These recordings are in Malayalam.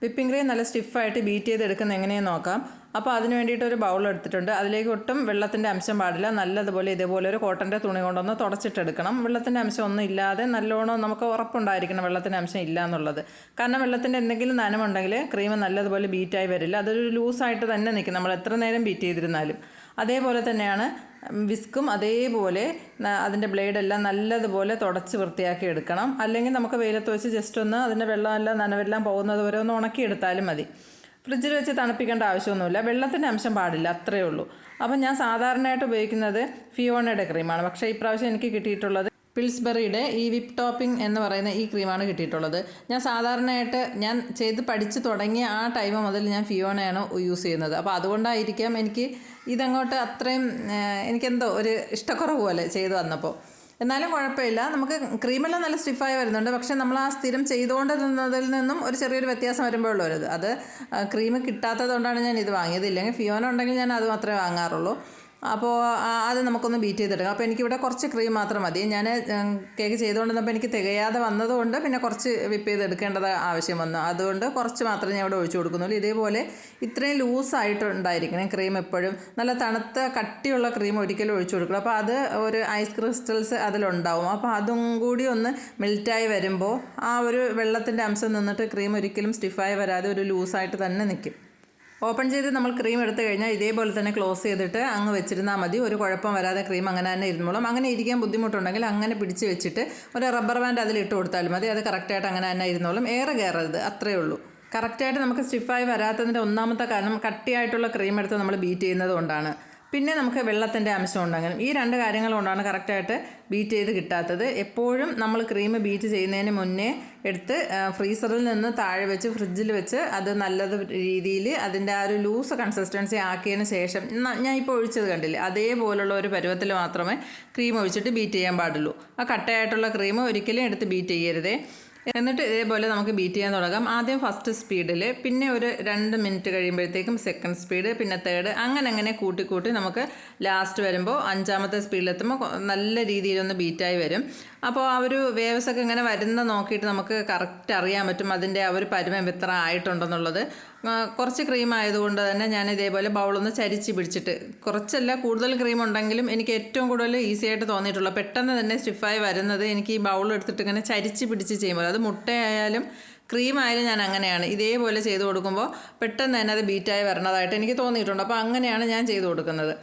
വിപ്പിംഗ് ക്രീം നല്ല സ്റ്റിഫായിട്ട് ബീറ്റ് ചെയ്തെടുക്കുന്നത് എങ്ങനെയെന്ന് നോക്കാം. അപ്പോൾ അതിന് വേണ്ടിയിട്ട് ഒരു ബൗൾ എടുത്തിട്ടുണ്ട്. അതിലേക്ക് ഒട്ടും വെള്ളത്തിൻ്റെ അംശം പാടില്ല. നല്ലതുപോലെ ഇതേപോലെ ഒരു കോട്ടൻ്റെ തുണി കൊണ്ടൊന്ന് തുടച്ചിട്ടെടുക്കണം. വെള്ളത്തിൻ്റെ അംശം ഒന്നും ഇല്ലാതെ നല്ലോണം നമുക്ക് ഉറപ്പുണ്ടായിരിക്കണം വെള്ളത്തിൻ്റെ അംശം ഇല്ല എന്നുള്ളത്. കാരണം വെള്ളത്തിൻ്റെ എന്തെങ്കിലും നനമുണ്ടെങ്കിൽ ക്രീം നല്ലതുപോലെ ബീറ്റായി വരില്ല. അതൊരു ലൂസായിട്ട് തന്നെ നിൽക്കും നമ്മൾ എത്ര നേരം ബീറ്റ് ചെയ്തിരുന്നാലും. അതേപോലെ തന്നെയാണ് വിസ്കും അതേപോലെ അതിൻ്റെ ബ്ലേഡെല്ലാം നല്ലതുപോലെ തുടച്ച് വൃത്തിയാക്കി എടുക്കണം. അല്ലെങ്കിൽ നമുക്ക് വെയിലത്ത് വെച്ച് ജസ്റ്റ് ഒന്ന് അതിൻ്റെ വെള്ളമെല്ലാം നനവെല്ലാം പോകുന്നത് വരെ ഒന്ന് ഉണക്കിയെടുത്താലും മതി. ഫ്രിഡ്ജിൽ വെച്ച് തണുപ്പിക്കേണ്ട ആവശ്യമൊന്നുമില്ല. വെള്ളത്തിൻ്റെ അംശം പാടില്ല, അത്രയേ ഉള്ളൂ. അപ്പം ഞാൻ സാധാരണയായിട്ട് ഉപയോഗിക്കുന്നത് ഫിയോണയുടെ ക്രീമാണ്. പക്ഷേ ഇപ്രാവശ്യം എനിക്ക് കിട്ടിയിട്ടുള്ളത് പിൽസ്ബറിയുടെ ഈ വിപ്പ് ടോപ്പിംഗ് എന്ന് പറയുന്ന ഈ ക്രീമാണ് കിട്ടിയിട്ടുള്ളത്. ഞാൻ സാധാരണയായിട്ട് ഞാൻ ചെയ്ത് പഠിച്ച് തുടങ്ങിയ ആ ടൈം മുതൽ ഞാൻ ഫിയോണയാണ് യൂസ് ചെയ്യുന്നത്. അപ്പോൾ അതുകൊണ്ടായിരിക്കാം എനിക്ക് ഇതങ്ങോട്ട് അത്രയും എനിക്കെന്തോ ഒരു ഇഷ്ടക്കുറവ് പോലെ ചെയ്തു വന്നപ്പോൾ. എന്നാലും കുഴപ്പമില്ല, നമുക്ക് ക്രീമെല്ലാം നല്ല സ്റ്റിഫായി വരുന്നുണ്ട്. പക്ഷേ നമ്മൾ ആ സ്ഥിരം ചെയ്തുകൊണ്ടിരുന്നതിൽ നിന്നും ഒരു ചെറിയൊരു വ്യത്യാസം വരുമ്പോഴുള്ളത്. അത് ക്രീം കിട്ടാത്തത് കൊണ്ടാണ് ഞാൻ ഇത് വാങ്ങിയത്. ഇല്ലെങ്കിൽ ഫിയോന ഉണ്ടെങ്കിൽ ഞാൻ അത് മാത്രമേ വാങ്ങാറുള്ളൂ. അപ്പോൾ അത് നമുക്കൊന്ന് ബീറ്റ് ചെയ്തെടുക്കാം. അപ്പോൾ എനിക്കിവിടെ കുറച്ച് ക്രീം മാത്രം മതി. ഞാൻ കേക്ക് ചെയ്തുകൊണ്ടിരുന്നപ്പോൾ എനിക്ക് തികയാതെ വന്നതുകൊണ്ട് പിന്നെ കുറച്ച് വിപ്പ് ചെയ്തെടുക്കേണ്ടത് ആവശ്യം വന്നു. അതുകൊണ്ട് കുറച്ച് മാത്രമേ ഞാൻ ഇവിടെ ഒഴിച്ചു കൊടുക്കുന്നുള്ളൂ. ഇതേപോലെ ഇത്രയും ലൂസായിട്ടുണ്ടായിരിക്കണം ക്രീം. എപ്പോഴും നല്ല തണുത്ത കട്ടിയുള്ള ക്രീം ഒരിക്കലും ഒഴിച്ചു കൊടുക്കണം. അപ്പോൾ അത് ഒരു ഐസ് ക്രിസ്റ്റൽസ് അതിലുണ്ടാവും. അപ്പോൾ അതും കൂടി ഒന്ന് മെൽറ്റായി വരുമ്പോൾ ആ ഒരു വെള്ളത്തിൻ്റെ അംശം നിന്നിട്ട് ക്രീം ഒരിക്കലും സ്റ്റിഫായി വരാതെ ഒരു ലൂസായിട്ട് തന്നെ നിൽക്കും. ഓപ്പൺ ചെയ്ത് നമ്മൾ ക്രീം എടുത്തു കഴിഞ്ഞാൽ ഇതേപോലെ തന്നെ ക്ലോസ് ചെയ്തിട്ട് അങ്ങ് വെച്ചിരുന്നാൽ മതി. ഒരു കുഴപ്പം വരാതെ ക്രീം അങ്ങനെ തന്നെ ഇരുന്നോളും. അങ്ങനെ ഇരിക്കാൻ ബുദ്ധിമുട്ടുണ്ടെങ്കിൽ അങ്ങനെ പിടിച്ച് വെച്ചിട്ട് ഒരു റബ്ബർ ബാൻഡ് അതിലിട്ട് കൊടുത്താലും മതി. അത് കറക്റ്റായിട്ട് അങ്ങനെ തന്നെ ഇരുന്നോളും. ഏറെ കയറരുത്, അത്രയേ ഉള്ളൂ. കറക്റ്റായിട്ട് നമുക്ക് സ്റ്റിഫായി വരാത്തതിൻ്റെ ഒന്നാമത്തെ കാരണം കട്ടിയായിട്ടുള്ള ക്രീം എടുത്ത് നമ്മൾ ബീറ്റ് ചെയ്യുന്നത് കൊണ്ടാണ്. പിന്നെ നമുക്ക് വെള്ളത്തിൻ്റെ അംശം ഉണ്ടെങ്കിലും ഈ രണ്ട് കാര്യങ്ങൾ കൊണ്ടാണ് കറക്റ്റായിട്ട് ബീറ്റ് ചെയ്ത് കിട്ടാത്തത്. എപ്പോഴും നമ്മൾ ക്രീം ബീറ്റ് ചെയ്യുന്നതിന് മുന്നേ എടുത്ത് ഫ്രീസറിൽ നിന്ന് താഴെ വെച്ച് ഫ്രിഡ്ജിൽ വെച്ച് അത് നല്ലത് രീതിയിൽ അതിൻ്റെ ആ ഒരു ലൂസ് കൺസിസ്റ്റൻസി ആക്കിയതിന് ശേഷം ഞാൻ ഇപ്പോൾ ഒഴിച്ചത് കണ്ടില്ലേ, അതേപോലുള്ള ഒരു പരുവത്തിൽ മാത്രമേ ക്രീം ഒഴിച്ചിട്ട് ബീറ്റ് ചെയ്യാൻ പാടുള്ളൂ. ആ കട്ടയായിട്ടുള്ള ക്രീം ഒരിക്കലും എടുത്ത് ബീറ്റ് ചെയ്യരുതേ. എന്നിട്ട് ഇതേപോലെ നമുക്ക് ബീറ്റ് ചെയ്യാൻ തുടങ്ങാം. ആദ്യം ഫസ്റ്റ് സ്പീഡിൽ, പിന്നെ ഒരു 2 മിനിറ്റ് കഴിയുമ്പോഴത്തേക്കും സെക്കൻഡ് സ്പീഡ്, പിന്നെ തേർഡ്, അങ്ങനെ കൂട്ടി നമുക്ക് ലാസ്റ്റ് വരുമ്പോൾ 5ാമത്തെ സ്പീഡിലെത്തുമ്പോൾ നല്ല രീതിയിലൊന്ന് ബീറ്റായി വരും. അപ്പോൾ ആ ഒരു വേവ്സൊക്കെ ഇങ്ങനെ വരുന്ന നോക്കിയിട്ട് നമുക്ക് കറക്റ്റ് അറിയാൻ പറ്റും അതിൻ്റെ ആ ഒരു പരുവം എത്ര ആയിട്ടുണ്ടെന്നുള്ളത്. കുറച്ച് ക്രീം ആയതുകൊണ്ട് തന്നെ ഞാൻ ഇതേപോലെ ബൗളൊന്ന് ചരിച്ച് പിടിച്ചിട്ട്, കുറച്ചല്ല കൂടുതൽ ക്രീം ഉണ്ടെങ്കിലും എനിക്ക് ഏറ്റവും കൂടുതൽ ഈസി ആയിട്ട് തോന്നിയിട്ടുള്ള പെട്ടെന്ന് തന്നെ സ്റ്റിഫായി വരുന്നത് എനിക്ക് ഈ ബൗൾ എടുത്തിട്ട് ഇങ്ങനെ ചരിച്ച് പിടിച്ച് ചെയ്യുമ്പോൾ, അത് മുട്ടയായാലും ക്രീം ആയാലും ഞാൻ അങ്ങനെയാണ് ഇതേപോലെ ചെയ്ത് കൊടുക്കുമ്പോൾ പെട്ടെന്ന് തന്നെ അത് ബീറ്റായി വരണതായിട്ട് എനിക്ക് തോന്നിയിട്ടുണ്ട്. അപ്പോൾ അങ്ങനെയാണ് ഞാൻ ചെയ്ത് കൊടുക്കുന്നത്.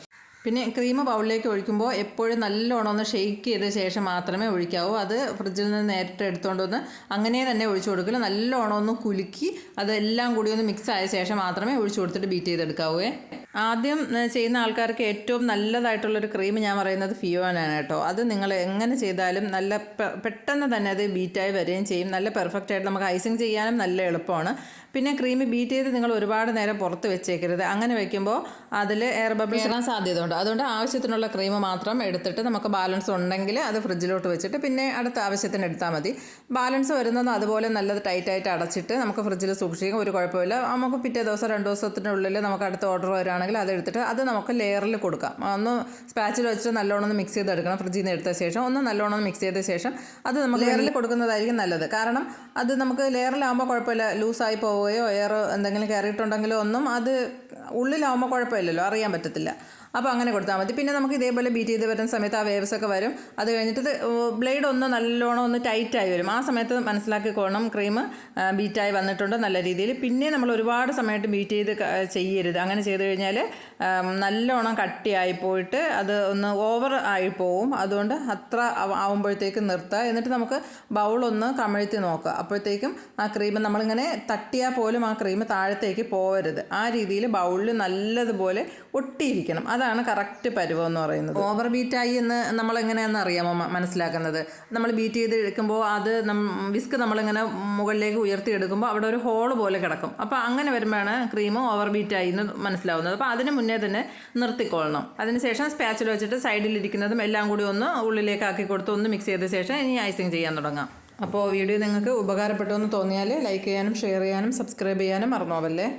പിന്നെ ക്രീം ബൗളിലേക്ക് ഒഴിക്കുമ്പോൾ എപ്പോഴും നല്ലോണം ഒന്ന് ഷെയ്ക്ക് ചെയ്ത ശേഷം മാത്രമേ ഒഴിക്കാവൂ. അത് ഫ്രിഡ്ജിൽ നിന്ന് നേരിട്ട് എടുത്തുകൊണ്ട് വന്ന് അങ്ങനെ തന്നെ ഒഴിച്ചു കൊടുക്കില്ല. നല്ലോണം ഒന്ന് കുലുക്കി അതെല്ലാം കൂടി ഒന്ന് മിക്സ് ആയ ശേഷം മാത്രമേ ഒഴിച്ചു കൊടുത്തിട്ട് ബീറ്റ് ചെയ്തെടുക്കാവൂ. ആദ്യം ചെയ്യുന്ന ആൾക്കാർക്ക് ഏറ്റവും നല്ലതായിട്ടുള്ളൊരു ക്രീം ഞാൻ പറയുന്നത് ഫിയോനാണ് കേട്ടോ. അത് നിങ്ങൾ എങ്ങനെ ചെയ്താലും നല്ല പെട്ടെന്ന് തന്നെ അത് ബീറ്റായി വരികയും ചെയ്യും. നല്ല പെർഫെക്റ്റ് ആയിട്ട് നമുക്ക് ഐസിങ് ചെയ്യാനും നല്ല എളുപ്പമാണ്. പിന്നെ ക്രീം ബീറ്റ് ചെയ്ത് നിങ്ങൾ ഒരുപാട് നേരം പുറത്ത് വെച്ചേക്കരുത്. അങ്ങനെ വെക്കുമ്പോൾ അതിൽ എയർ ബബിൾസ് ഇടാൻ സാധ്യതയുണ്ട്. അതുകൊണ്ട് ആവശ്യത്തിനുള്ള ക്രീം മാത്രം എടുത്തിട്ട് നമുക്ക് ബാലൻസ് ഉണ്ടെങ്കിൽ അത് ഫ്രിഡ്ജിലോട്ട് വെച്ചിട്ട് പിന്നെ അടുത്ത ആവശ്യത്തിന് എടുത്താൽ മതി. ബാലൻസ് വരുന്നത് അതുപോലെ നല്ലത് ടൈറ്റായിട്ട് അടച്ചിട്ട് നമുക്ക് ഫ്രിഡ്ജിൽ സൂക്ഷിക്കും, ഒരു കുഴപ്പമില്ല. നമുക്ക് പിറ്റേ ദിവസം 2 ദിവസത്തിനുള്ളിൽ നമുക്ക് അടുത്ത ഓർഡർ വരികയാണെങ്കിൽ അതെടുത്തിട്ട് അത് നമുക്ക് ലെയറിൽ കൊടുക്കാം. ഒന്ന് സ്പാച്ചിൽ വെച്ചിട്ട് നല്ലോണം ഒന്ന് മിക്സ് ചെയ്തെടുക്കണം. ഫ്രിഡ്ജിൽ നിന്ന് എടുത്ത ശേഷം ഒന്ന് നല്ലോണം മിക്സ് ചെയ്ത ശേഷം അത് നമുക്ക് ലെയറിൽ കൊടുക്കുന്നതായിരിക്കും നല്ലത്. കാരണം അത് നമുക്ക് ലെയറിലാകുമ്പോൾ കുഴപ്പമില്ല, ലൂസായി പോവുകയോ എയർ എന്തെങ്കിലും കയറിയിട്ടുണ്ടെങ്കിലോ ഒന്നും അത് ഉള്ളിലാവുമ്പോൾ കുഴപ്പമില്ലല്ലോ, അറിയാൻ പറ്റത്തില്ല. അപ്പോൾ അങ്ങനെ കൊടുത്താൽ മതി. പിന്നെ നമുക്ക് ഇതേപോലെ ബീറ്റ് ചെയ്ത് വരുന്ന സമയത്ത് ആ വേവ്സ് ഒക്കെ വരും. അത് കഴിഞ്ഞിട്ട് ബ്ലേഡ് ഒന്ന് നല്ലോണം ഒന്ന് ടൈറ്റായി വരും. ആ സമയത്ത് മനസ്സിലാക്കിക്കോണം ക്രീം ബീറ്റായി വന്നിട്ടുണ്ട് നല്ല രീതിയിൽ. പിന്നെ നമ്മൾ ഒരുപാട് സമയത്ത് ബീറ്റ് ചെയ്ത് ചെയ്യരുത്. അങ്ങനെ ചെയ്ത് കഴിഞ്ഞാൽ നല്ലോണം കട്ടിയായി പോയിട്ട് അത് ഒന്ന് ഓവർ ആയി പോവും. അതുകൊണ്ട് അത്ര ആവുമ്പോഴത്തേക്കും നിർത്തുക. എന്നിട്ട് നമുക്ക് ബൗളൊന്ന് കമഴ്ത്തി നോക്കുക. അപ്പോഴത്തേക്കും ആ ക്രീം നമ്മളിങ്ങനെ തട്ടിയാൽ പോലും ആ ക്രീം താഴത്തേക്ക് പോവരുത്. ആ രീതിയിൽ ബൗളിൽ നല്ലതുപോലെ ഒട്ടിയിരിക്കണം. അതാണ് കറക്റ്റ് പരുവം എന്ന് പറയുന്നത്. ഓവർ ബീറ്റായി എന്ന് നമ്മളെങ്ങനെയാണെന്ന് അറിയാമോ മനസ്സിലാക്കുന്നത്? നമ്മൾ ബീറ്റ് ചെയ്ത് എടുക്കുമ്പോൾ അത് വിസ്ക് നമ്മളിങ്ങനെ മുകളിലേക്ക് ഉയർത്തിയെടുക്കുമ്പോൾ അവിടെ ഒരു ഹോൾ പോലെ കിടക്കും. അപ്പോൾ അങ്ങനെ വരുമ്പോഴാണ് ക്രീം ഓവർ ബീറ്റായി എന്ന് മനസ്സിലാവുന്നത്. അപ്പോൾ അതിന് മുന്നേ തന്നെ നിർത്തിക്കൊള്ളണം. അതിനുശേഷം സ്പാച്ചിൽ വെച്ചിട്ട് സൈഡിലിരിക്കുന്നതും എല്ലാം കൂടി ഒന്ന് ഉള്ളിലേക്ക് ആക്കി കൊടുത്ത് ഒന്ന് മിക്സ് ചെയ്ത ശേഷം ഇനി ഐസിങ് ചെയ്യാൻ തുടങ്ങാം. അപ്പോൾ വീഡിയോ നിങ്ങൾക്ക് ഉപകാരപ്പെട്ടു എന്ന് തോന്നിയാൽ ലൈക്ക് ചെയ്യാനും ഷെയർ ചെയ്യാനും സബ്സ്ക്രൈബ് ചെയ്യാനും മറന്നു പോവല്ലേ.